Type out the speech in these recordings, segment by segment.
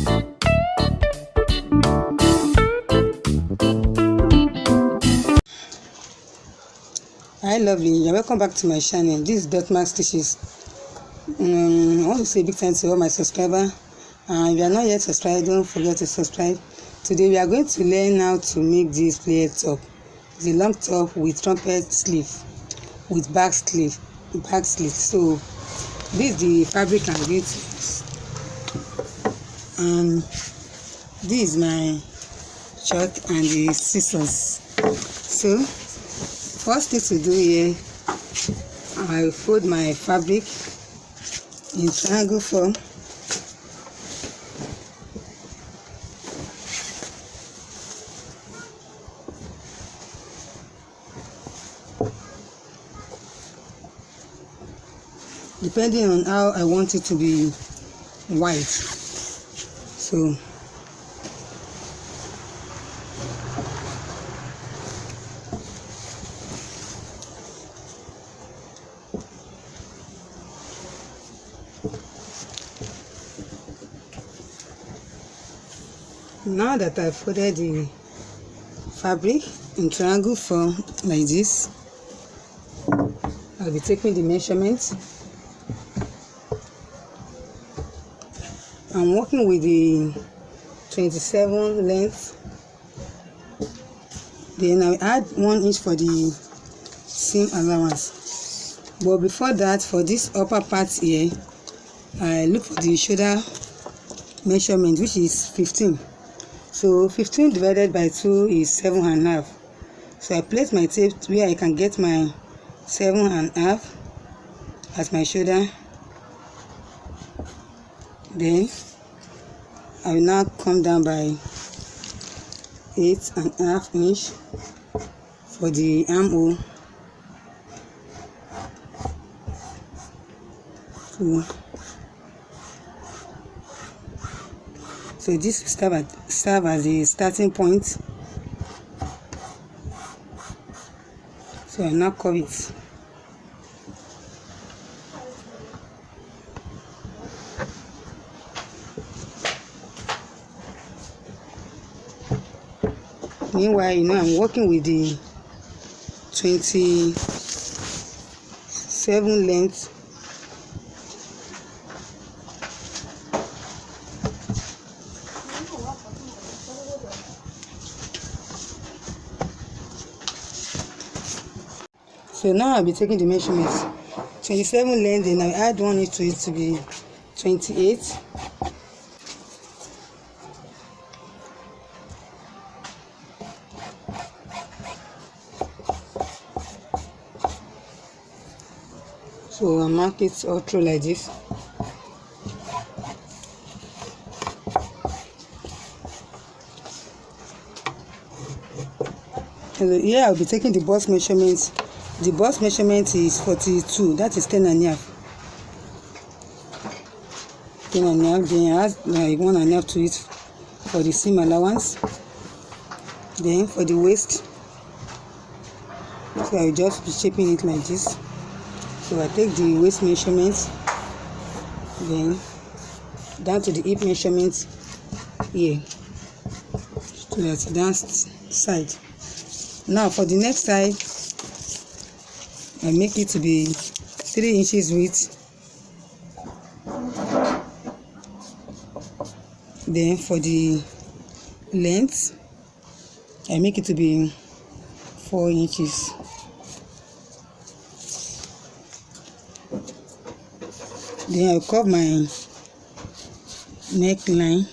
Hi lovely, you're welcome back to my channel. This is Dot Max Stitches. I want to say a big thanks to all my subscribers. If you are not yet subscribed, don't forget to subscribe. Today we are going to learn how to make this plaid top. The long top with trumpet sleeve, with back slit. So this is the fabric I'm going to use, and this is my chalk and the scissors. So first thing to do here, I fold my fabric in triangle form. Depending on how I want it to be white. So now that I've folded the fabric in triangle form like this, I'll be taking the measurements. I'm working with the 27 length. Then I'll add 1 inch for the seam allowance. But before that, for this upper part here, I look for the shoulder measurement, which is 15. So 15 divided by 2 is 7.5. So I place my tape where I can get my 7.5 as my shoulder. Then I will now come down by 8.5 inch for the armhole. So this will serve as the starting point. So I now curve it. Meanwhile, I'm working with the 27 length. So now I'll be taking the measurements. 27 length, then I'll add 1 inch to it to be 28. So I'll mark it all through like this. And here I'll be taking the bust measurements. The bust measurement is 42, that is 10.5. 10.5, then I add like 1.5 to it for the seam allowance. Then for the waist, so I'll just be shaping it like this. So I take the waist measurements, then down to the hip measurements here, to that down side. Now for the next side, I make it to be 3 inches width. Then for the length, I make it to be 4 inches. Then I'll curve my neckline.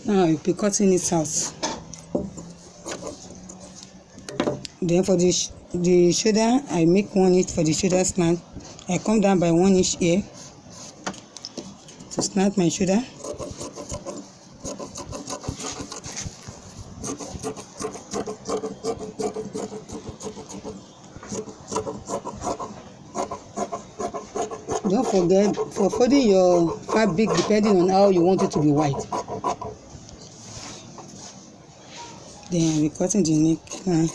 Now I'll be cutting it out. Then for the shoulder, I make 1 inch for the shoulder slant. I come down by 1 inch here to slant my shoulder. Don't forget, for folding your fabric, depending on how you want it to be white. Then I'll be cutting the neckline.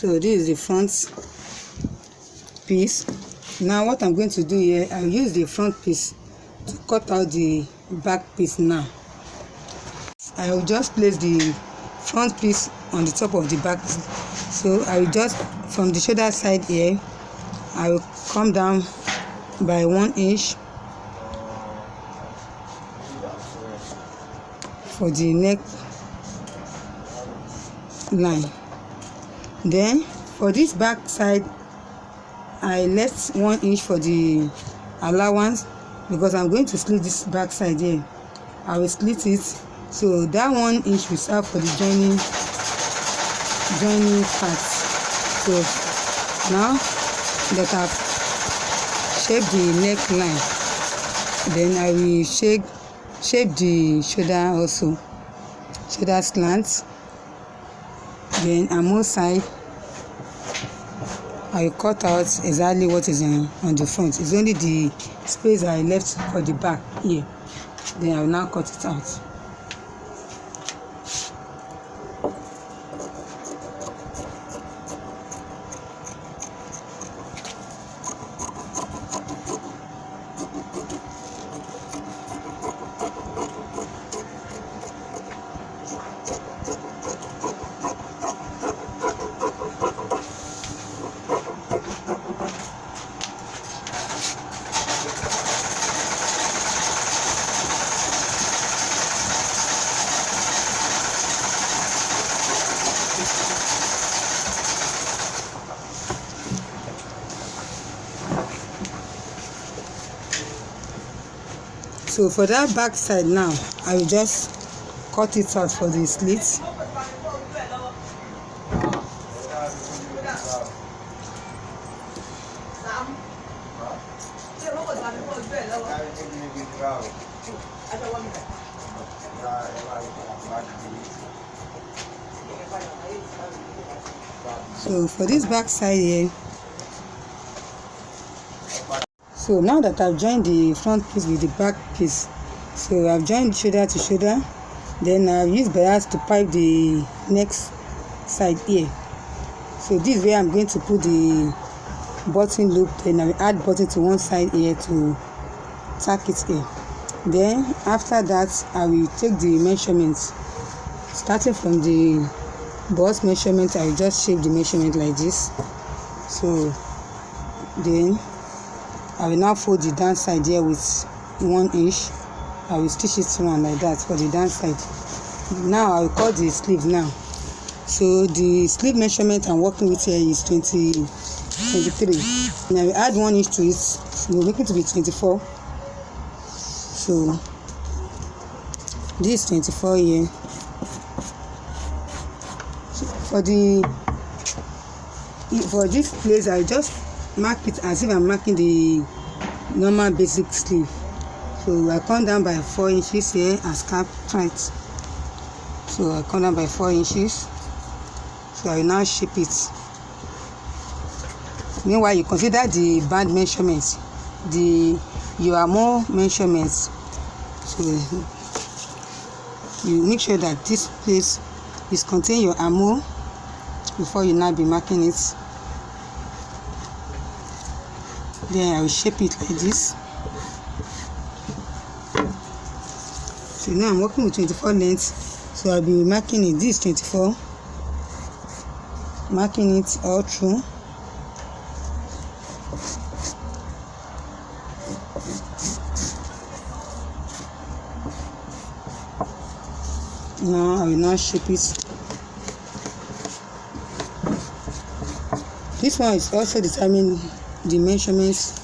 So this is the front piece. Now what I'm going to do here, I'll use the front piece to cut out the back piece. Now I will just place the front piece on the top of the back. So I will just, from the shoulder side here, I will come down by 1 inch for the neck line. Then for this back side, I left 1 inch for the allowance because I'm going to slit this back side here. I will slit it, so that 1 inch will serve for the joining part. So now that I've shaped the neckline, then I will shape the shoulder also, shoulder slant. Then armhole side, I will cut out exactly what is on the front. It's only the space I left for the back here. Then I will now cut it out. So for that back side now, I will just cut it out for the slits. So for this back side here, so now that I've joined the front piece with the back piece, so I've joined shoulder to shoulder, then I've used bodice to pipe the next side here. So this is where I'm going to put the button loop, then I will add button to one side here to tack it here. Then after that, I will take the measurements, starting from the bust measurement. I will just shape the measurement like this. So then I will now fold the down side here with 1 inch. I will stitch it one like that for the down side. Now I will cut the sleeve now. So the sleeve measurement I'm working with here is 23. And I will add 1 inch to it, so we'll make it to be 24. So this is 24 here. So for this place, I just mark it as if I'm marking the normal basic sleeve. So I come down by 4 inches here and scarf tight. So I come down by 4 inches. So I will now shape it. Meanwhile, you consider the band measurements, your armhole measurements. So you make sure that this place is contain your armhole before you now be marking it. Then I will shape it like this. So now I'm working with 24 lengths, so I'll be marking it. This 24, marking it all through. Now I will now shape it. This one is also determining the measurements,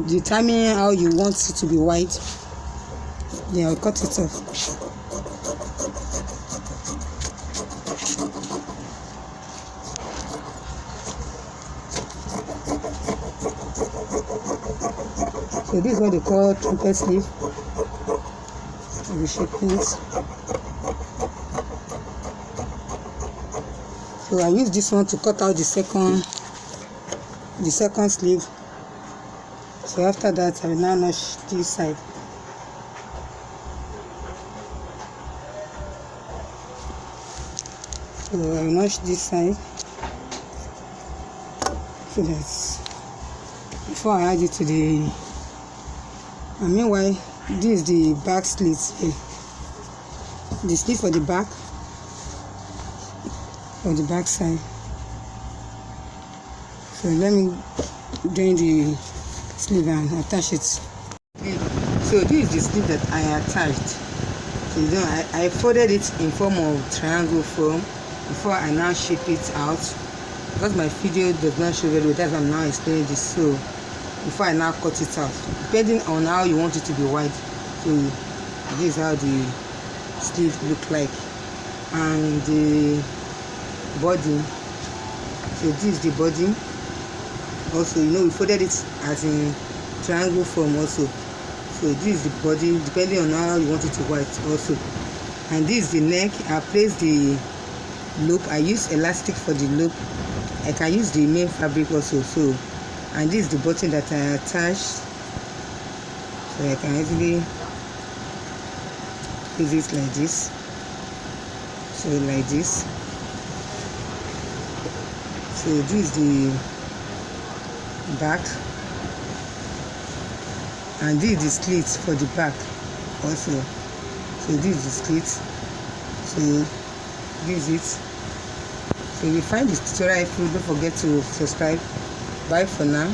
determining how you want it to be wide. Then I'll cut it off. So this is what they call trumpet sleeve. I'll be shaping it. So I use this one to cut out the second sleeve. So after that, I will now notch this side. So I will notch this side. so that before I add it to the, and meanwhile this is the back slit here, the slit for the back side. So let me join the sleeve and attach it. So this is the sleeve that I attached. So you know, I folded it in form of triangle form before I now shape it out, because my video does not show very well. That's why I'm now explaining this. So before I now cut it out, depending on how you want it to be wide. So this is how the sleeve look like, and the body. So this is the body. Also, you know, we folded it as in triangle form also. So this is the body, depending on how you want it to wide also. And this is the neck. I placed the loop. I use elastic for the loop. I can use the main fabric also. So, and this is the button that I attached. So I can easily use it like this. So like this. So this is the back, and this is the slit for the back also. So this is the slit. So this is it. So if you find this tutorial helpful, don't forget to subscribe. Bye for now.